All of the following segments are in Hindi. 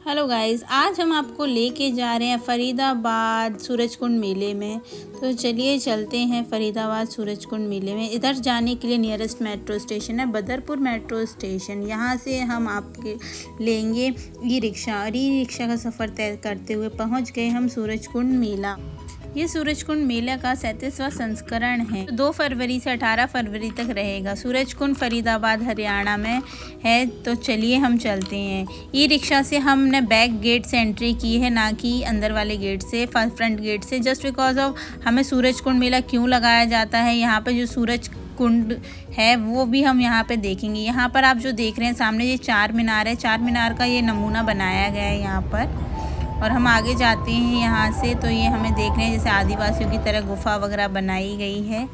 हेलो गाइस, आज हम आपको लेके जा रहे हैं फरीदाबाद सूरजकुंड मेले में। तो चलिए चलते हैं फरीदाबाद सूरजकुंड मेले में। इधर जाने के लिए नियरेस्ट मेट्रो स्टेशन है बदरपुर मेट्रो स्टेशन। यहाँ से हम आपके लेंगे ई रिक्शा और ई रिक्शा का सफ़र तय करते हुए पहुँच गए हम सूरजकुंड मेला। ये सूरजकुंड मेला का 37वां संस्करण है। 2 फरवरी से 18 फरवरी तक रहेगा। सूरजकुंड फरीदाबाद हरियाणा में है। तो चलिए हम चलते हैं। ई रिक्शा से हमने बैक गेट से एंट्री की है, ना कि अंदर वाले गेट से, फ्रंट गेट से। जस्ट बिकॉज ऑफ हमें सूरजकुंड मेला क्यों लगाया जाता है, यहाँ पर जो सूरज कुंड है वो भी हम यहाँ पे देखेंगे। यहाँ पर आप जो देख रहे हैं सामने, ये चार मीनार है। चार मीनार का ये नमूना बनाया गया है यहाँ पर। और हम आगे जाते हैं यहाँ से, तो ये हमें देख रहे हैं जैसे आदिवासियों की तरह गुफा वगैरह बनाई गई है।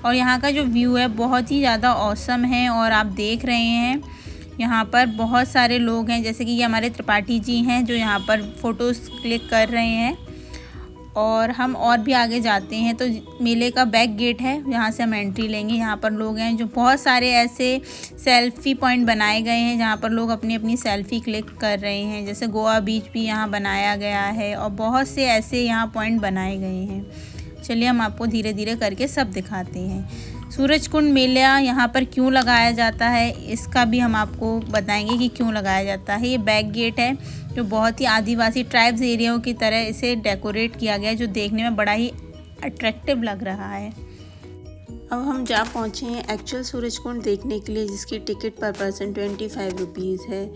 और यहाँ का जो व्यू है बहुत ही ज़्यादा औसम है। और आप देख रहे हैं यहाँ पर बहुत सारे लोग हैं, जैसे कि ये हमारे त्रिपाठी जी हैं जो यहाँ पर फ़ोटोज़ क्लिक कर रहे हैं। और हम और भी आगे जाते हैं तो मेले का बैक गेट है, यहाँ से हम एंट्री लेंगे। यहाँ पर लोग हैं जो बहुत सारे ऐसे सेल्फ़ी पॉइंट बनाए गए हैं जहाँ पर लोग अपनी अपनी सेल्फ़ी क्लिक कर रहे हैं। जैसे गोवा बीच भी यहाँ बनाया गया है और बहुत से ऐसे यहाँ पॉइंट बनाए गए हैं। चलिए हम आपको धीरे धीरे करके सब दिखाते हैं। सूरजकुंड मेला यहाँ पर क्यों लगाया जाता है इसका भी हम आपको बताएंगे कि क्यों लगाया जाता है। ये बैक गेट है जो बहुत ही आदिवासी ट्राइब्स एरियाओं की तरह इसे डेकोरेट किया गया है, जो देखने में बड़ा ही अट्रैक्टिव लग रहा है। अब हम जा पहुँचे हैं एक्चुअल सूरजकुंड देखने के लिए, जिसकी टिकट पर पर्सन 25 रुपीज़ है।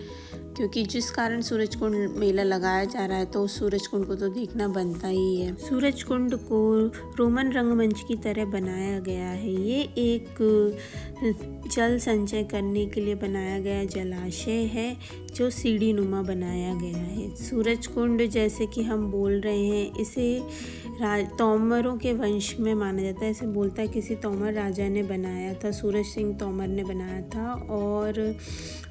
क्योंकि जिस कारण सूरजकुंड मेला लगाया जा रहा है तो उस सूरजकुंड को तो देखना बनता ही है। सूरजकुंड को रोमन रंगमंच की तरह बनाया गया है। ये एक जल संचय करने के लिए बनाया गया जलाशय है जो सीढ़ी नुमा बनाया गया है। सूरजकुंड, जैसे कि हम बोल रहे हैं, इसे तोमरों के वंश में माना जाता है। इसे बोलता है किसी तोमर राजा ने बनाया था, सूरज सिंह तोमर ने बनाया था। और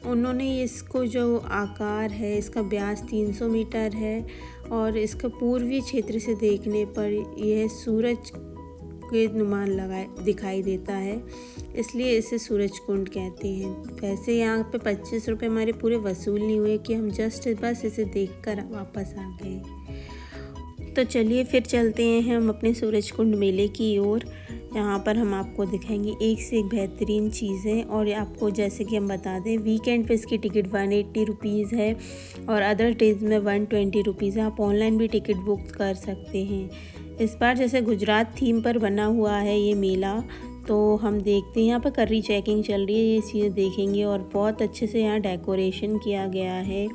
उन्होंने इसको जो आकार है, इसका व्यास 300 मीटर है और इसका पूर्वी क्षेत्र से देखने पर यह सूरज के नुमान दिखाई देता है, इसलिए इसे सूरजकुंड कहते हैं। वैसे यहाँ पे 25 रुपये हमारे पूरे वसूल नहीं हुए कि हम बस इसे देखकर वापस आ गए। तो चलिए फिर चलते हैं हम अपने सूरजकुंड मेले की ओर। यहाँ पर हम आपको दिखाएंगे एक से एक बेहतरीन चीज़ें। और आपको जैसे कि हम बता दें, वीकेंड पे इसकी टिकट 180 रुपीज़ है और अदर डेज़ में 120 रुपीज़ है। आप ऑनलाइन भी टिकट बुक कर सकते हैं। इस बार जैसे गुजरात थीम पर बना हुआ है ये मेला, तो हम देखते हैं यहाँ पर कर्री चेकिंग चल रही है, ये चीज़ें देखेंगे। और बहुत अच्छे से यहाँ डेकोरेशन किया गया है।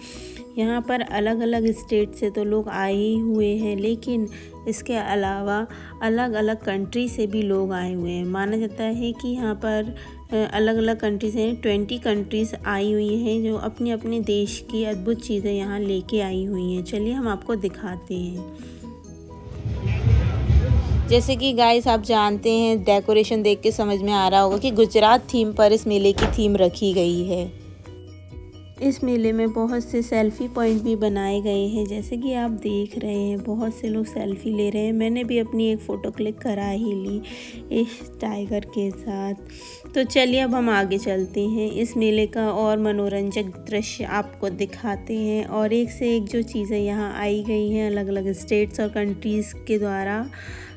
यहाँ पर अलग अलग स्टेट से तो लोग आए ही हुए हैं, लेकिन इसके अलावा अलग अलग कंट्री से भी लोग आए हुए हैं। माना जाता है कि यहाँ पर अलग अलग कंट्री से 20 कंट्रीज़ आई हुई हैं जो अपने अपने देश की अद्भुत चीज़ें यहाँ लेके आई हुई हैं। चलिए हम आपको दिखाते हैं। जैसे कि गाइस आप जानते हैं, डेकोरेशन देख के समझ में आ रहा होगा कि गुजरात थीम पर इस मेले की थीम रखी गई है। इस मेले में बहुत से सेल्फ़ी पॉइंट भी बनाए गए हैं, जैसे कि आप देख रहे हैं बहुत से लोग सेल्फ़ी ले रहे हैं। मैंने भी अपनी एक फ़ोटो क्लिक करा ही ली इस टाइगर के साथ। तो चलिए अब हम आगे चलते हैं, इस मेले का और मनोरंजक दृश्य आपको दिखाते हैं। और एक से एक जो चीज़ें यहाँ आई गई हैं अलग अलग स्टेट्स और कंट्रीज़ के द्वारा,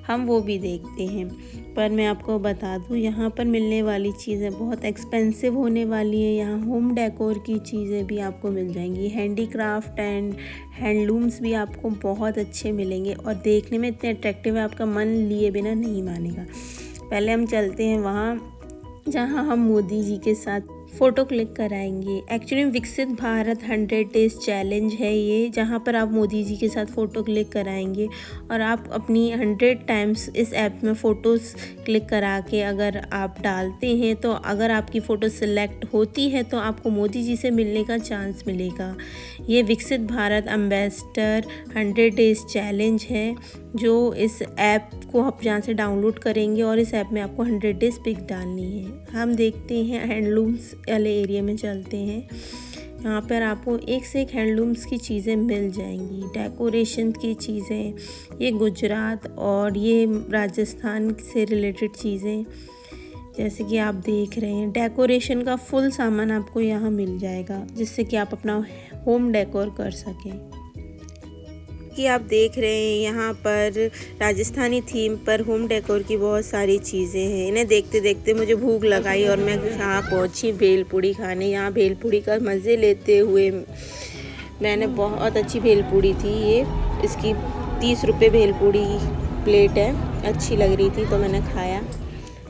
हम वो भी देखते हैं। पर मैं आपको बता दूँ, यहाँ पर मिलने वाली चीज़ें बहुत एक्सपेंसिव होने वाली हैं। यहाँ होम डेकोर की चीज़ें भी आपको मिल जाएंगी, हैंडीक्राफ्ट एंड हैंडलूम्स भी आपको बहुत अच्छे मिलेंगे और देखने में इतने अट्रैक्टिव है, आपका मन लिए बिना नहीं मानेगा। पहले हम चलते हैं वहाँ जहाँ हम मोदी जी के साथ फ़ोटो क्लिक कराएंगे। एक्चुअली विकसित भारत 100 डेज़ चैलेंज है ये, जहाँ पर आप मोदी जी के साथ फ़ोटो क्लिक कराएंगे और आप अपनी 100 टाइम्स इस ऐप में फ़ोटोज़ क्लिक करा के अगर आप डालते हैं, तो अगर आपकी फ़ोटो सिलेक्ट होती है तो आपको मोदी जी से मिलने का चांस मिलेगा। ये विकसित भारत एम्बेसडर 100 डेज़ चैलेंज है, जो इस ऐप को आप जहाँ से डाउनलोड करेंगे और इस ऐप में आपको 100 डेज़ पिक डालनी है। हम देखते हैं हैंडलूम्स वाले एरिया में चलते हैं। यहाँ पर आपको एक से एक हैंडलूम्स की चीज़ें मिल जाएंगी, डेकोरेशन की चीज़ें, ये गुजरात और ये राजस्थान से रिलेटेड चीज़ें। जैसे कि आप देख रहे हैं डेकोरेशन का फुल सामान आपको यहाँ मिल जाएगा, जिससे कि आप अपना होम डेकोर कर सकें। कि आप देख रहे हैं यहाँ पर राजस्थानी थीम पर होम डेकोर की बहुत सारी चीज़ें हैं। इन्हें देखते देखते मुझे भूख लगाई और मैं यहाँ पहुँची भेलपूड़ी खाने। यहाँ भेलपूड़ी का मज़े लेते हुए मैंने बहुत अच्छी भेलपूड़ी थी ये, इसकी 30 रुपये भेलपूड़ी प्लेट है, अच्छी लग रही थी तो मैंने खाया।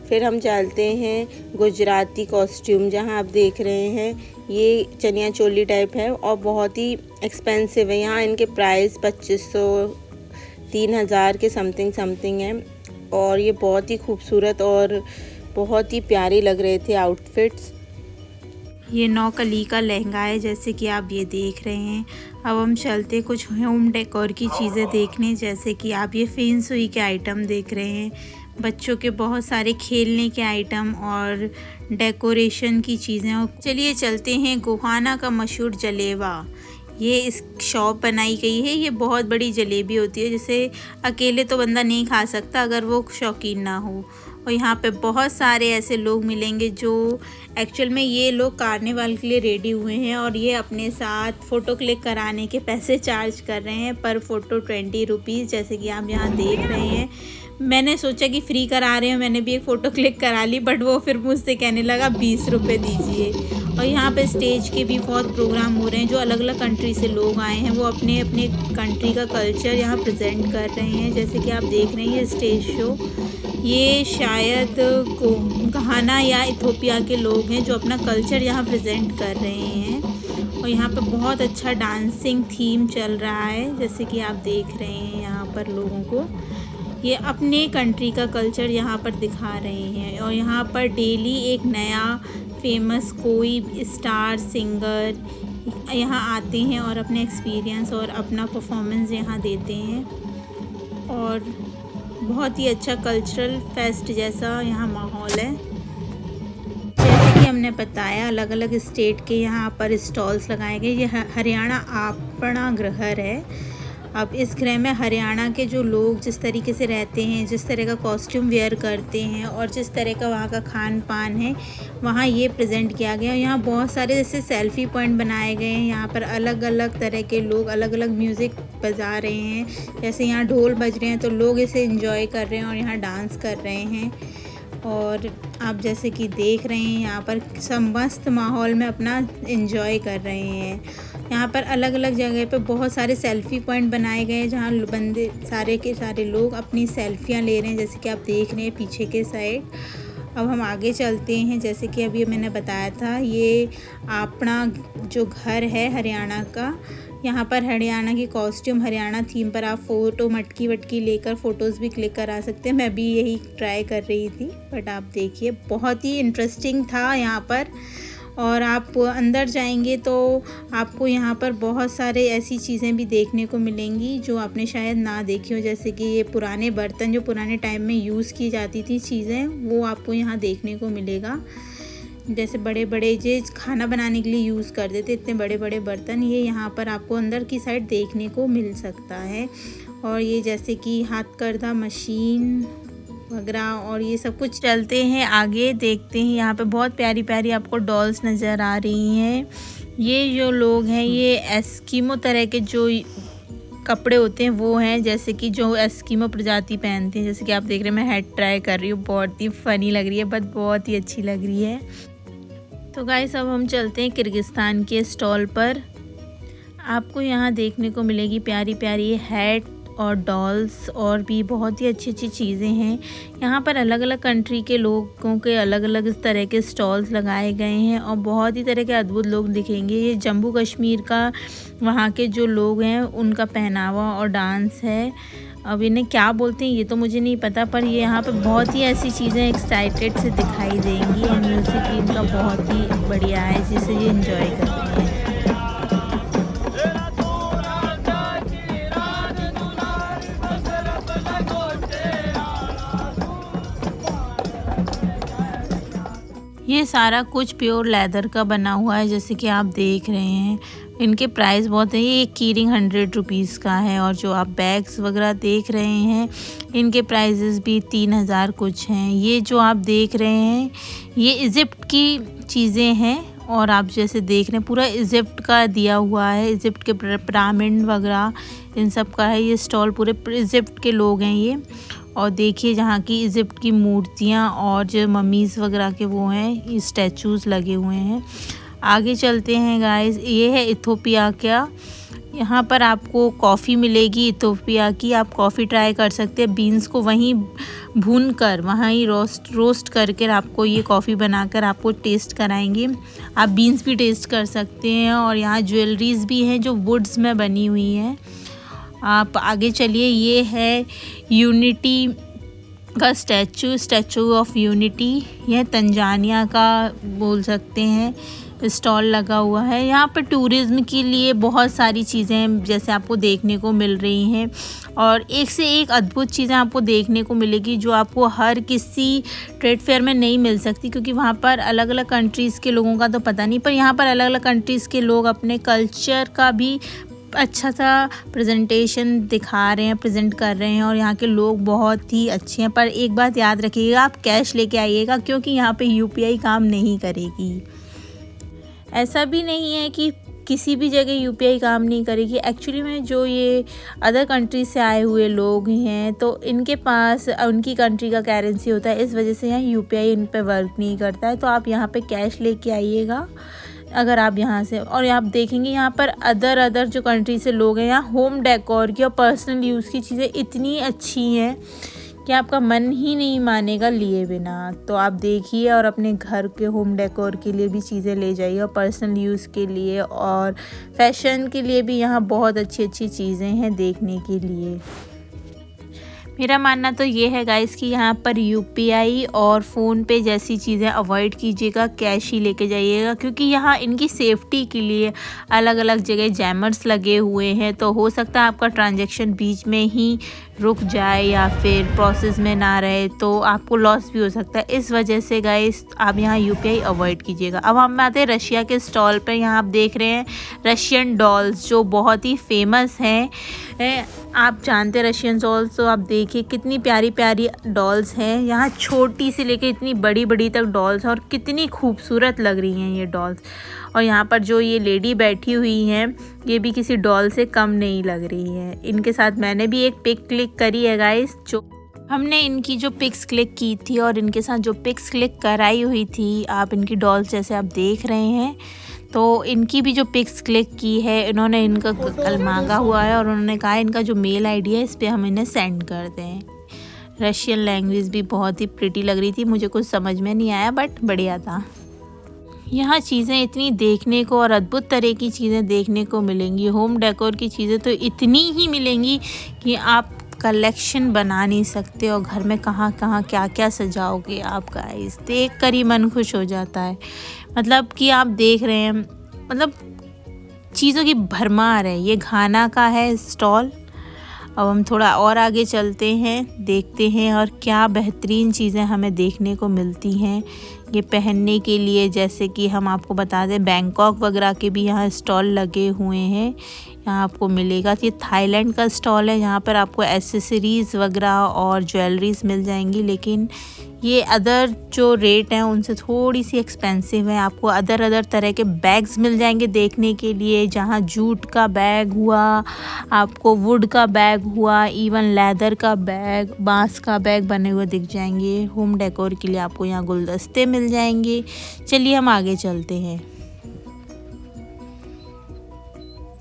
फिर हम चलते हैं गुजराती कॉस्ट्यूम, जहाँ आप देख रहे हैं ये चनिया चोली टाइप है और बहुत ही एक्सपेंसिव है। यहाँ इनके प्राइस 2500 3000 के समथिंग है और ये बहुत ही खूबसूरत और बहुत ही प्यारी लग रहे थे आउटफिट्स। ये 9 कली का लहंगा है जैसे कि आप ये देख रहे हैं। अब हम चलते कुछ होम डेकोर की चीज़ें देखने, जैसे कि आप ये फेन सुई के आइटम देख रहे हैं, बच्चों के बहुत सारे खेलने के आइटम और डेकोरेशन की चीज़ें। और चलिए चलते हैं गोहाना का मशहूर जलेवा। ये इस शॉप बनाई गई है। ये बहुत बड़ी जलेबी होती है जिसे अकेले तो बंदा नहीं खा सकता अगर वो शौकीन ना हो। और यहाँ पे बहुत सारे ऐसे लोग मिलेंगे जो एक्चुअल में ये लोग कार्निवल के लिए रेडी हुए हैं और ये अपने साथ फ़ोटो क्लिक कराने के पैसे चार्ज कर रहे हैं, पर फ़ोटो 20 रुपीज़, जैसे कि आप यहाँ देख रहे हैं। मैंने सोचा कि फ्री करा रहे हो, मैंने भी एक फ़ोटो क्लिक करा ली, बट वो फिर मुझसे कहने लगा 20 रुपये दीजिए। और यहाँ पे स्टेज के भी बहुत प्रोग्राम हो रहे हैं, जो अलग अलग कंट्री से लोग आए हैं वो अपने अपने कंट्री का कल्चर यहाँ प्रेजेंट कर रहे हैं। जैसे कि आप देख रहे हैं ये स्टेज शो, ये शायद घाना या इथोपिया के लोग हैं जो अपना कल्चर यहाँ प्रेजेंट कर रहे हैं। और यहाँ पर बहुत अच्छा डांसिंग थीम चल रहा है, जैसे कि आप देख रहे हैं यहाँ पर लोगों को ये अपने कंट्री का कल्चर यहाँ पर दिखा रहे हैं। और यहाँ पर डेली एक नया फेमस कोई स्टार सिंगर यहाँ आते हैं और अपने एक्सपीरियंस और अपना परफॉर्मेंस यहाँ देते हैं। और बहुत ही अच्छा कल्चरल फेस्ट जैसा यहाँ माहौल है। जैसे कि हमने बताया अलग अलग स्टेट के यहाँ पर स्टॉल्स लगाए गए। ये हरियाणा आपना गृह है। अब इस गृह में हरियाणा के जो लोग जिस तरीके से रहते हैं, जिस तरह का कॉस्ट्यूम वेयर करते हैं और जिस तरह का वहाँ का खान पान है, वहाँ ये प्रेजेंट किया गया। यहाँ बहुत सारे जैसे सेल्फ़ी पॉइंट बनाए गए हैं। यहाँ पर अलग अलग तरह के लोग अलग अलग म्यूज़िक बजा रहे हैं, जैसे यहाँ ढोल बज रहे हैं तो लोग इसे एंजॉय कर रहे हैं और यहाँ डांस कर रहे हैं। और आप जैसे कि देख रहे हैं यहाँ पर सब मस्त माहौल में अपना एंजॉय कर रहे हैं। यहाँ पर अलग अलग जगह पे बहुत सारे सेल्फ़ी पॉइंट बनाए गए हैं जहाँ बंदे सारे के सारे लोग अपनी सेल्फियाँ ले रहे हैं, जैसे कि आप देख रहे हैं पीछे के साइड। अब हम आगे चलते हैं। जैसे कि अभी मैंने बताया था ये अपना जो घर है हरियाणा का, यहाँ पर हरियाणा की कॉस्ट्यूम हरियाणा थीम पर आप फ़ोटो मटकी वटकी लेकर फ़ोटोज़ भी क्लिक करा सकते हैं। मैं भी यही ट्राई कर रही थी, बट आप देखिए बहुत ही इंटरेस्टिंग था यहाँ पर। और आप अंदर जाएंगे तो आपको यहाँ पर बहुत सारे ऐसी चीज़ें भी देखने को मिलेंगी जो आपने शायद ना देखी हो, जैसे कि ये पुराने बर्तन जो पुराने टाइम में यूज़ की जाती थी चीज़ें, वो आपको यहाँ देखने को मिलेगा। जैसे बड़े बड़े जो खाना बनाने के लिए यूज़ करते थे इतने बड़े बड़े बर्तन, ये यहाँ पर आपको अंदर की साइड देखने को मिल सकता है। और ये जैसे कि हाथकरघा मशीन वगैरह और ये सब कुछ। चलते हैं आगे, देखते हैं। यहाँ पे बहुत प्यारी प्यारी आपको डॉल्स नज़र आ रही हैं। ये जो लोग हैं ये एस्किमो तरह के जो कपड़े होते हैं वो हैं, जैसे कि जो एस्किमो प्रजाति पहनते हैं। जैसे कि आप देख रहे हैं मैं हेड ट्राई कर रही हूँ, बहुत ही फ़नी लग रही है बट बहुत ही अच्छी लग रही है। तो गाइस अब हम चलते हैं किर्गिस्तान के स्टॉल पर। आपको यहाँ देखने को मिलेगी प्यारी प्यारी हैट और डॉल्स और भी बहुत ही अच्छी अच्छी चीज़ें हैं। यहाँ पर अलग अलग कंट्री के लोगों के अलग अलग इस तरह के स्टॉल्स लगाए गए हैं और बहुत ही तरह के अद्भुत लोग दिखेंगे। ये जम्मू कश्मीर का वहाँ के जो लोग हैं उनका पहनावा और डांस है। अब इन्हें क्या बोलते हैं ये तो मुझे नहीं पता, पर ये यहाँ पर बहुत ही ऐसी चीज़ें एक्साइटेड से दिखाई देंगी और म्यूज़िक भी इनका बहुत ही बढ़िया है जिसे ये इंजॉय कर रहे हैं। ये सारा कुछ प्योर लेदर का बना हुआ है, जैसे कि आप देख रहे हैं। इनके प्राइस बहुत है। ये एक कीरिंग 100 रुपीज़ का है और जो आप बैग्स वगैरह देख रहे हैं इनके प्राइजेस भी 3000 कुछ हैं। ये जो आप देख रहे हैं ये इजिप्ट की चीज़ें हैं और आप जैसे देख रहे हैं पूरा इजिप्ट का दिया हुआ है, इजिप्ट के पिरामिड वगैरह इन सब का है ये स्टॉल। पूरे इजिप्ट के लोग हैं ये। और देखिए जहाँ की इजिप्ट की मूर्तियाँ और जो ममीज़ वगैरह के वो हैं, ये स्टैचूज़ लगे हुए हैं। आगे चलते हैं गाइस, ये है इथोपिया का। यहाँ पर आपको कॉफ़ी मिलेगी इथोपिया की। आप कॉफ़ी ट्राई कर सकते हैं। बीन्स को वहीं भून कर वहाँ ही रोस्ट करके आपको ये कॉफ़ी बनाकर आपको टेस्ट कराएंगे। आप बीन्स भी टेस्ट कर सकते हैं। और यहाँ ज्वेलरीज भी हैं जो वुड्स में बनी हुई हैं। आप आगे चलिए, ये है यूनिटी का स्टैचू ऑफ यूनिटी। यह तंजानिया का बोल सकते हैं स्टॉल लगा हुआ है। यहाँ पर टूरिज़्म के लिए बहुत सारी चीज़ें जैसे आपको देखने को मिल रही हैं और एक से एक अद्भुत चीज़ें आपको देखने को मिलेगी जो आपको हर किसी ट्रेड फेयर में नहीं मिल सकती, क्योंकि वहाँ पर अलग अलग कंट्रीज़ के लोगों का तो पता नहीं, पर यहाँ पर अलग अलग कंट्रीज़ के लोग अपने कल्चर का भी अच्छा सा प्रेजेंटेशन दिखा रहे हैं, प्रेजेंट कर रहे हैं। और यहाँ के लोग बहुत ही अच्छे हैं। पर एक बात याद रखिएगा, आप कैश लेके आइएगा, क्योंकि यहाँ पे यूपीआई काम नहीं करेगी। ऐसा भी नहीं है कि किसी भी जगह यूपीआई काम नहीं करेगी। एक्चुअली में जो ये अदर कंट्री से आए हुए लोग हैं तो इनके पास उनकी कंट्री का करेंसी होता है, इस वजह से यहाँ यूपीआई इन पे वर्क नहीं करता है। तो आप यहाँ पे कैश लेके आइएगा अगर आप यहाँ से। और आप देखेंगे यहाँ पर अदर जो कंट्री से लोग हैं, यहाँ होम डेकोर की और पर्सनल यूज़ की चीज़ें इतनी अच्छी हैं कि आपका मन ही नहीं मानेगा लिए बिना। तो आप देखिए और अपने घर के होम डेकोर के लिए भी चीज़ें ले जाइए और पर्सनल यूज़ के लिए और फैशन के लिए भी यहाँ बहुत अच्छी चीज़ें हैं देखने के लिए। मेरा मानना तो ये है गाइस कि यहाँ पर यूपीआई और फ़ोन पे जैसी चीज़ें अवॉइड कीजिएगा, कैश ही लेके जाइएगा, क्योंकि यहाँ इनकी सेफ्टी के लिए अलग अलग जगह जैमर्स लगे हुए हैं। तो हो सकता है आपका ट्रांजैक्शन बीच में ही रुक जाए या फिर प्रोसेस में ना रहे, तो आपको लॉस भी हो सकता है। इस वजह से गाइस आप यहाँ यूपीआई अवॉइड कीजिएगा। अब हम आते हैं रशिया के स्टॉल पर। यहाँ आप देख रहे हैं रशियन डॉल्स जो बहुत ही फेमस हैं। आप जानते हैं रशियन डॉल्स, तो आप देखिए कितनी प्यारी प्यारी डॉल्स हैं। यहाँ छोटी से लेके इतनी बड़ी बड़ी तक डॉल्स हैं और कितनी खूबसूरत लग रही हैं ये डॉल्स। और यहाँ पर जो ये लेडी बैठी हुई हैं ये भी किसी डॉल से कम नहीं लग रही है। इनके साथ मैंने भी एक पिक क्लिक करी है गाइस। जो हमने इनकी जो पिक्स क्लिक की थी और इनके साथ जो पिक्स क्लिक कराई हुई थी, आप इनकी डॉल्स जैसे आप देख रहे हैं, तो इनकी भी जो पिक्स क्लिक की है इन्होंने इनका कल मांगा हुआ है और उन्होंने कहा इनका जो मेल आईडी है इस पर हम इन्हें सेंड कर दें। रशियन लैंग्वेज भी बहुत ही प्रिटी लग रही थी, मुझे कुछ समझ में नहीं आया बट बढ़िया था। यहाँ चीज़ें इतनी देखने को और अद्भुत तरह की चीज़ें देखने को मिलेंगी। होम डेकोर की चीज़ें तो इतनी ही मिलेंगी कि आप कलेक्शन बना नहीं सकते। और घर में कहाँ कहाँ क्या क्या सजाओगे आप गाइस, देख कर ही मन खुश हो जाता है। मतलब कि आप देख रहे हैं, मतलब चीज़ों की भरमार है। ये घाना का है स्टॉल। अब हम थोड़ा और आगे चलते हैं, देखते हैं और क्या बेहतरीन चीज़ें हमें देखने को मिलती हैं ये पहनने के लिए। जैसे कि हम आपको बता दें बैंकॉक वगैरह के भी यहाँ स्टॉल लगे हुए हैं। यहाँ आपको मिलेगा, ये थाईलैंड का स्टॉल है। यहाँ पर आपको एसेसरीज़ वगैरह और ज्वेलरीज मिल जाएंगी, लेकिन ये अदर जो रेट हैं उनसे थोड़ी सी एक्सपेंसिव है। आपको अदर तरह के बैग्स मिल जाएंगे देखने के लिए, जहाँ जूट का बैग हुआ, आपको वुड का बैग हुआ, इवन लेदर का बैग, बांस का बैग बने हुए दिख जाएंगे। होम डेकोर के लिए आपको यहाँ गुलदस्ते मिल जाएंगे। चलिए हम आगे चलते हैं।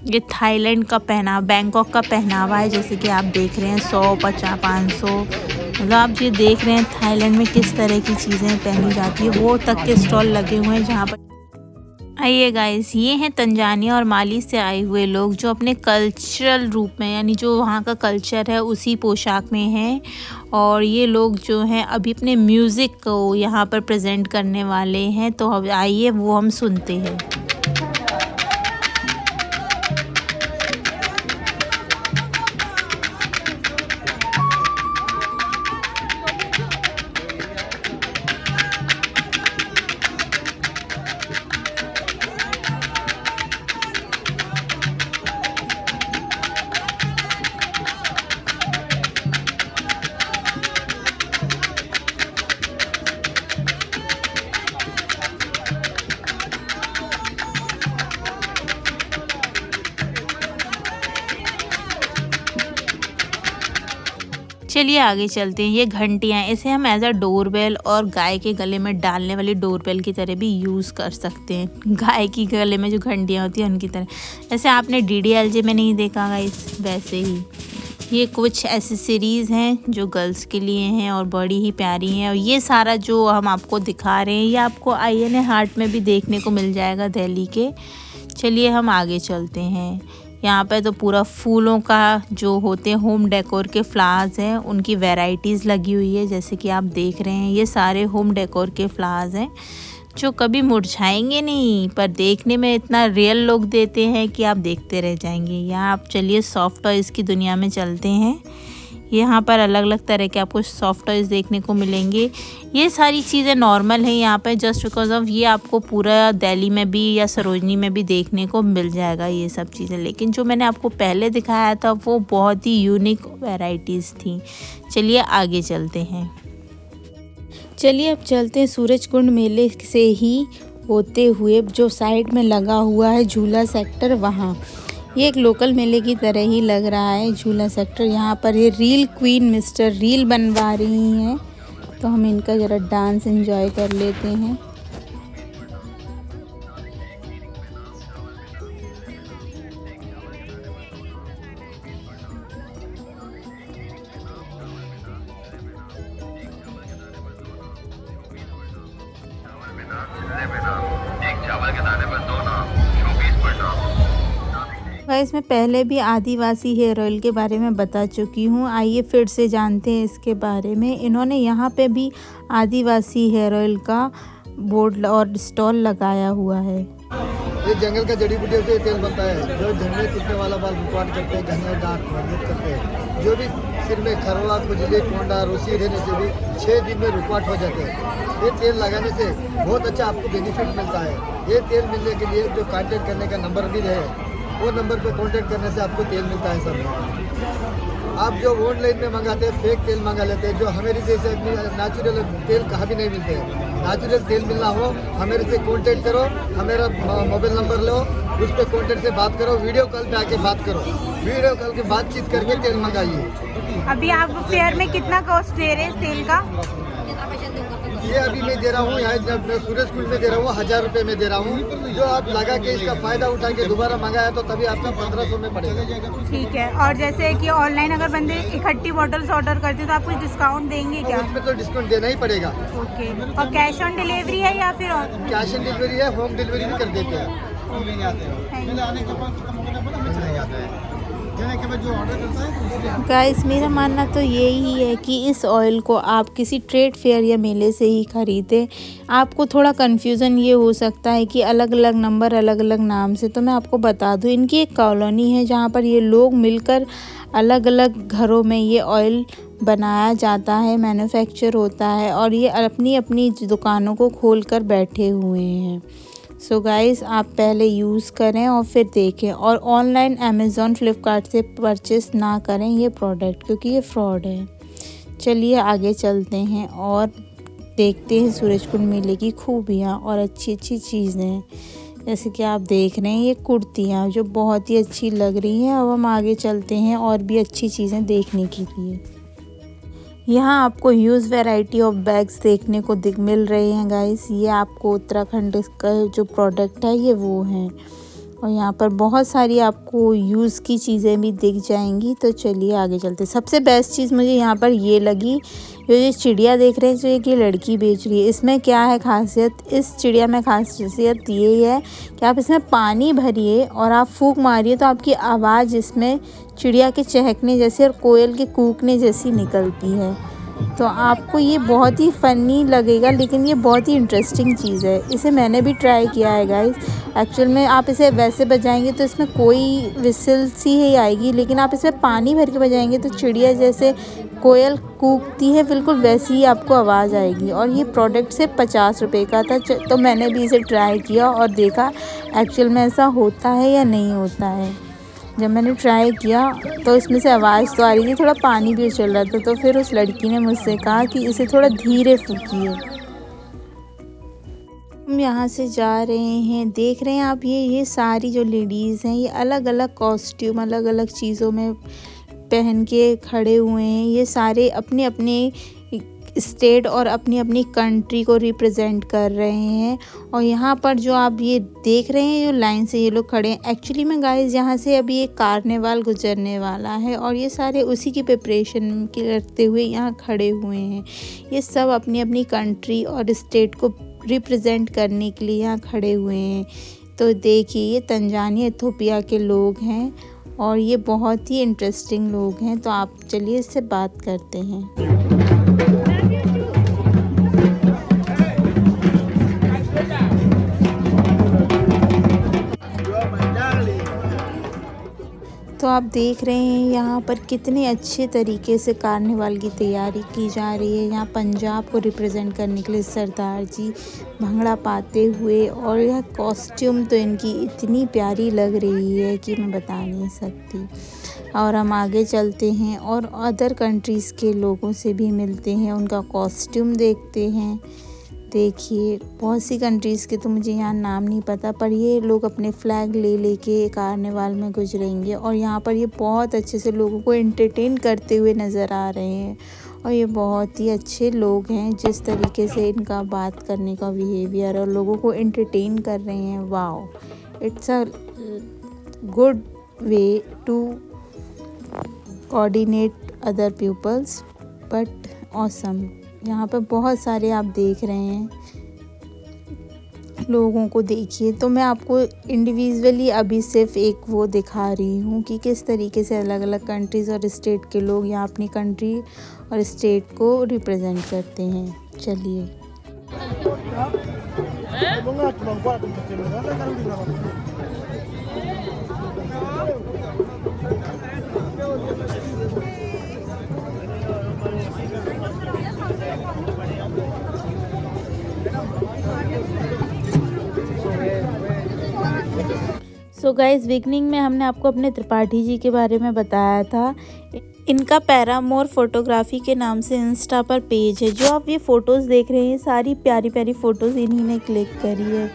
ये थाईलैंड का पहनावा, बैंकॉक का पहनावा है। जैसे कि आप देख रहे हैं 100, 50, 500, मतलब आप ये देख रहे हैं थाईलैंड में किस तरह की चीज़ें पहनी जाती है, वो तक के स्टॉल लगे हुए हैं जहाँ पर। आइए गाइस, ये हैं तंजानिया और माली से आए हुए लोग जो अपने कल्चरल रूप में, यानी जो वहाँ का कल्चर है उसी पोशाक में हैं। और ये लोग जो हैं अभी अपने म्यूज़िक को यहाँ पर प्रेजेंट करने वाले हैं। तो अब आइए वो हम सुनते हैं। चलिए आगे चलते हैं। ये घंटियाँ, इसे हम एज अ डोरबेल और गाय के गले में डालने वाली डोरबेल की तरह भी यूज़ कर सकते हैं। गाय की गले में जो घंटियाँ होती हैं उनकी तरह। जैसे आपने DDLJ में नहीं देखा गाइस, वैसे ही ये कुछ एसेसरीज़ हैं जो गर्ल्स के लिए हैं और बड़ी ही प्यारी हैं। और ये सारा जो हम आपको दिखा रहे हैं ये आपको INA हाट में भी देखने को मिल जाएगा दिल्ली के। चलिए हम आगे चलते हैं। यहाँ पे तो पूरा फूलों का जो होते हैं होम डेकोर के फ्लावर्स हैं उनकी वैरायटीज़ लगी हुई है। जैसे कि आप देख रहे हैं ये सारे होम डेकोर के फ्लावर्स हैं जो कभी मुरझाएंगे नहीं, पर देखने में इतना रियल लुक देते हैं कि आप देखते रह जाएंगे। यहाँ आप चलिए सॉफ्ट टॉयज़ की दुनिया में चलते हैं। यहाँ पर अलग अलग तरह के आपको सॉफ्ट टॉयज़ देखने को मिलेंगे। ये सारी चीज़ें नॉर्मल हैं यहाँ पे जस्ट बिकॉज ऑफ ये आपको पूरा दिल्ली में भी या सरोजनी में भी देखने को मिल जाएगा ये सब चीज़ें। लेकिन जो मैंने आपको पहले दिखाया था वो बहुत ही यूनिक वैरायटीज़ थी। चलिए आगे चलते हैं। चलिए अब चलते हैं सूरज कुंड मेले से ही होते हुए जो साइड में लगा हुआ है झूला सेक्टर, वहाँ ये एक लोकल मेले की तरह ही लग रहा है झूला सेक्टर। यहाँ पर ये रील क्वीन मिस्टर रील बनवा रही हैं, तो हम इनका ज़रा डांस एंजॉय कर लेते हैं। गाइस मैं पहले भी आदिवासी हेयर ऑयल के बारे में बता चुकी हूँ, आइए फिर से जानते हैं इसके बारे में। इन्होंने यहाँ पे भी आदिवासी हेयर ऑयल का बोर्ड और स्टॉल लगाया हुआ है। ये जंगल का जड़ी बूटी से तेल बनता है जो झड़ने टूटने वाला बाल रुकावट करते हैं, घने दांत मजबूत करते हैं। जो भी सिर में खरवा, खुजली, कोंडा, रूसी रहने से भी 6 दिन में रुकावट हो जाते हैं। ये तेल लगाने से बहुत अच्छा आपको बेनिफिट मिलता है। ये तेल मिलने के लिए जो कांटेक्ट करने का नंबर भी है वो नंबर पर कांटेक्ट करने से आपको तेल मिलता है। सब आप जो ऑनलाइन में मंगाते हैं फेक तेल मंगा लेते हैं, जो हमारे जैसे नेचुरल तेल कहाँ भी नहीं मिलते हैं। नेचुरल तेल मिलना हो हमारे से कांटेक्ट करो, हमारा मोबाइल नंबर लो, उस पर कांटेक्ट से बात करो, वीडियो कॉल पे आके बात करो, वीडियो कॉल की बातचीत करके तेल मंगाइए। अभी आप फेयर में कितना कॉस्ट दे रहे हैं तेल का? ये अभी मैं दे रहा हूँ यहाँ सूरज कुंड में दे रहा हूँ 1000 रुपये में दे रहा हूँ। जो आप लगा के इसका फायदा उठा के दोबारा मंगाया तो तभी आपका 1500 में पड़ेगा। ठीक है। और जैसे कि ऑनलाइन अगर बंदे इकट्ठी बॉटल्स ऑर्डर करते हैं तो आप कुछ डिस्काउंट देंगे क्या? उसमें तो डिस्काउंट देना ही पड़ेगा। ओके। और कैश ऑन डिलीवरी है या फिर कैश ऑन डिलीवरी है, होम डिलीवरी भी कर देते हैं। गाइस मेरा मानना तो यही है कि इस ऑयल को आप किसी ट्रेड फेयर या मेले से ही ख़रीदें। आपको थोड़ा कन्फ्यूज़न ये हो सकता है कि अलग अलग नंबर अलग अलग नाम से, तो मैं आपको बता दूं इनकी एक कॉलोनी है जहाँ पर ये लोग मिलकर अलग अलग घरों में ये ऑयल बनाया जाता है, मैन्युफैक्चर होता है और ये अपनी अपनी दुकानों को खोल कर बैठे हुए हैं। सो गाइस आप पहले यूज़ करें और फिर देखें, और ऑनलाइन अमेज़ॉन फ्लिपकार्ट से परचेस ना करें ये प्रोडक्ट, क्योंकि ये फ्रॉड है। चलिए आगे चलते हैं और देखते हैं सूरज कुंड मेले की खूबियाँ और अच्छी अच्छी चीज़ें। जैसे कि आप देख रहे हैं ये कुर्तियाँ जो बहुत ही अच्छी लग रही हैं। अब हम आगे चलते हैं और भी अच्छी चीज़ें देखने के लिए। यहाँ आपको ह्यूज वैरायटी ऑफ बैग्स देखने को मिल रहे हैं गाइस। ये आपको उत्तराखंड का जो प्रोडक्ट है ये वो हैं, और यहाँ पर बहुत सारी आपको यूज़ की चीज़ें भी दिख जाएंगी। तो चलिए आगे चलते। सबसे बेस्ट चीज़ मुझे यहाँ पर ये लगी, जो ये चिड़िया देख रहे हैं जो एक ये लड़की बेच रही है। इसमें क्या है खासियत, इस चिड़िया में खासियत ये है कि आप इसमें पानी भरिए और आप फूंक मारिए तो आपकी आवाज़ इसमें चिड़िया के चहकने जैसी और कोयल के कूकने जैसी निकलती है। तो आपको ये बहुत ही फ़नी लगेगा, लेकिन ये बहुत ही इंटरेस्टिंग चीज़ है। इसे मैंने भी ट्राई किया है गाइस। एक्चुअल में आप इसे वैसे बजाएंगे तो इसमें कोई विसल सी ही आएगी, लेकिन आप इसमें पानी भर के बजाएंगे तो चिड़िया जैसे कोयल कूकती है बिल्कुल वैसी ही आपको आवाज़ आएगी। और ये प्रोडक्ट सिर्फ 50 रुपये का था, तो मैंने भी इसे ट्राई किया और देखा एक्चुअल में ऐसा होता है या नहीं होता है। जब मैंने ट्राई किया तो इसमें से आवाज़ तो आ रही थी, थोड़ा पानी भी चल रहा था। तो फिर उस लड़की ने मुझसे कहा कि इसे थोड़ा धीरे फूकिए। हम यहाँ से जा रहे हैं, देख रहे हैं आप ये सारी जो लेडीज़ हैं ये अलग अलग कॉस्ट्यूम अलग अलग चीज़ों में पहन के खड़े हुए हैं। ये सारे अपने अपने स्टेट और अपनी अपनी कंट्री को रिप्रेजेंट कर रहे हैं। और यहाँ पर जो आप ये देख रहे हैं, जो लाइन से ये लोग खड़े हैं, एक्चुअली में गाइस यहाँ से अभी एक कार्निवाल गुजरने वाला है और ये सारे उसी की प्रिपरेशन करते हुए यहाँ खड़े हुए हैं। ये सब अपनी अपनी कंट्री और स्टेट को रिप्रेजेंट करने के लिए यहाँ खड़े हुए हैं। तो देखिए, ये तंजानिया इथोपिया के लोग हैं और ये बहुत ही इंटरेस्टिंग लोग हैं। तो आप चलिए इससे बात करते हैं। तो आप देख रहे हैं यहाँ पर कितने अच्छे तरीके से कार्निवाल की तैयारी की जा रही है। यहाँ पंजाब को रिप्रेजेंट करने के लिए सरदार जी भंगड़ा पाते हुए, और यह कॉस्ट्यूम तो इनकी इतनी प्यारी लग रही है कि मैं बता नहीं सकती। और हम आगे चलते हैं और अदर कंट्रीज़ के लोगों से भी मिलते हैं, उनका कॉस्ट्यूम देखते हैं। देखिए, बहुत सी कंट्रीज़ के तो मुझे यहाँ नाम नहीं पता, पर ये लोग अपने फ्लैग ले लेके कार्निवाल में गुजरेंगे और यहाँ पर ये बहुत अच्छे से लोगों को एंटरटेन करते हुए नज़र आ रहे हैं। और ये बहुत ही अच्छे लोग हैं, जिस तरीके से इनका बात करने का बिहेवियर और लोगों को एंटरटेन कर रहे हैं। Wow, it's a good way to coordinate other peoples, but awesome. यहाँ पर बहुत सारे आप देख रहे हैं लोगों को। देखिए, तो मैं आपको इंडिविजुअली अभी सिर्फ एक वो दिखा रही हूँ कि किस तरीके से अलग अलग कंट्रीज़ और स्टेट के लोग यहाँ अपनी कंट्री और स्टेट को रिप्रेजेंट करते हैं। चलिए। सो गाइस, बिगनिंग में हमने आपको अपने त्रिपाठी जी के बारे में बताया था। इनका पैरामोर फोटोग्राफी के नाम से इंस्टा पर पेज है। जो आप ये फ़ोटोज़ देख रहे हैं, सारी प्यारी प्यारी फ़ोटोज़ इन्हीं ने क्लिक करी है।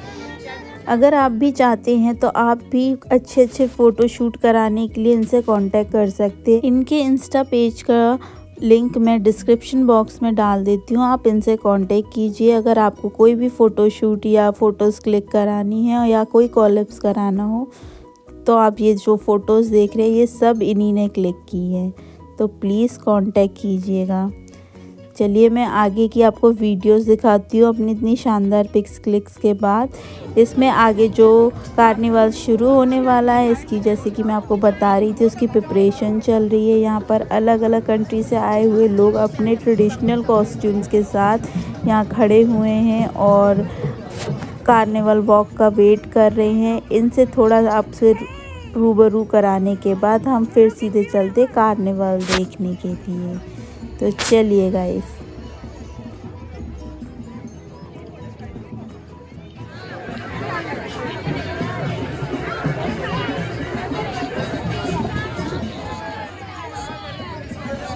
अगर आप भी चाहते हैं तो आप भी अच्छे अच्छे फ़ोटो शूट कराने के लिए इनसे कांटेक्ट कर सकते हैं। इनके इंस्टा पेज का लिंक मैं डिस्क्रिप्शन बॉक्स में डाल देती हूँ, आप इनसे कांटेक्ट कीजिए। अगर आपको कोई भी फ़ोटो शूट या फ़ोटोज़ क्लिक करानी है या कोई कॉलअप्स कराना हो, तो आप ये जो फ़ोटोज़ देख रहे हैं, ये सब इन्हीं ने क्लिक की है। तो प्लीज़ कांटेक्ट कीजिएगा। चलिए, मैं आगे की आपको वीडियोस दिखाती हूँ अपनी इतनी शानदार पिक्स क्लिक्स के बाद। इसमें आगे जो कार्निवाल शुरू होने वाला है, इसकी जैसे कि मैं आपको बता रही थी, उसकी प्रिपरेशन चल रही है। यहाँ पर अलग अलग कंट्री से आए हुए लोग अपने ट्रेडिशनल कॉस्ट्यूम्स के साथ यहाँ खड़े हुए हैं और कार्निवल वॉक का वेट कर रहे हैं। इनसे थोड़ा आपसे रूबरू कराने के बाद हम फिर सीधे चलते कार्निवल देखने के लिए। तो चलिए गाइस।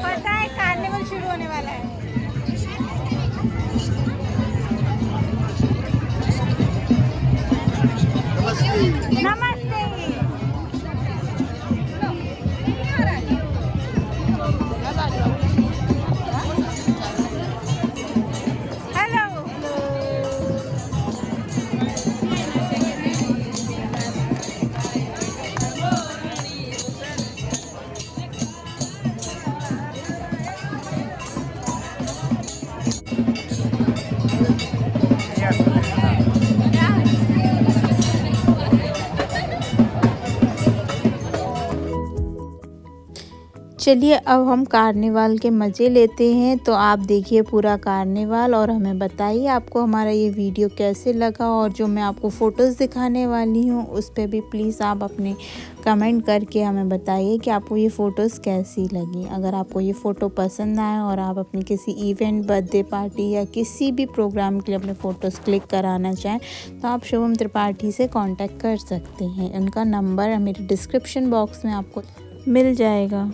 पता है कार्निवल शुरू होने वाला है। नमस्ते। चलिए, अब हम कार्निवाल के मज़े लेते हैं। तो आप देखिए पूरा कार्निवाल और हमें बताइए आपको हमारा ये वीडियो कैसे लगा। और जो मैं आपको फ़ोटोज़ दिखाने वाली हूँ, उस पर भी प्लीज़ आप अपने कमेंट करके हमें बताइए कि आपको ये फ़ोटोज़ कैसी लगी। अगर आपको ये फ़ोटो पसंद आए और आप अपनी किसी इवेंट, बर्थडे पार्टी या किसी भी प्रोग्राम के लिए अपने फ़ोटोज़ क्लिक कराना चाहें, तो आप शुभम त्रिपाठी से कांटेक्ट कर सकते हैं। उनका नंबर मेरे डिस्क्रिप्शन बॉक्स में आपको मिल जाएगा।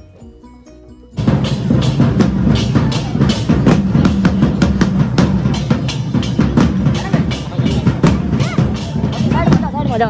मजा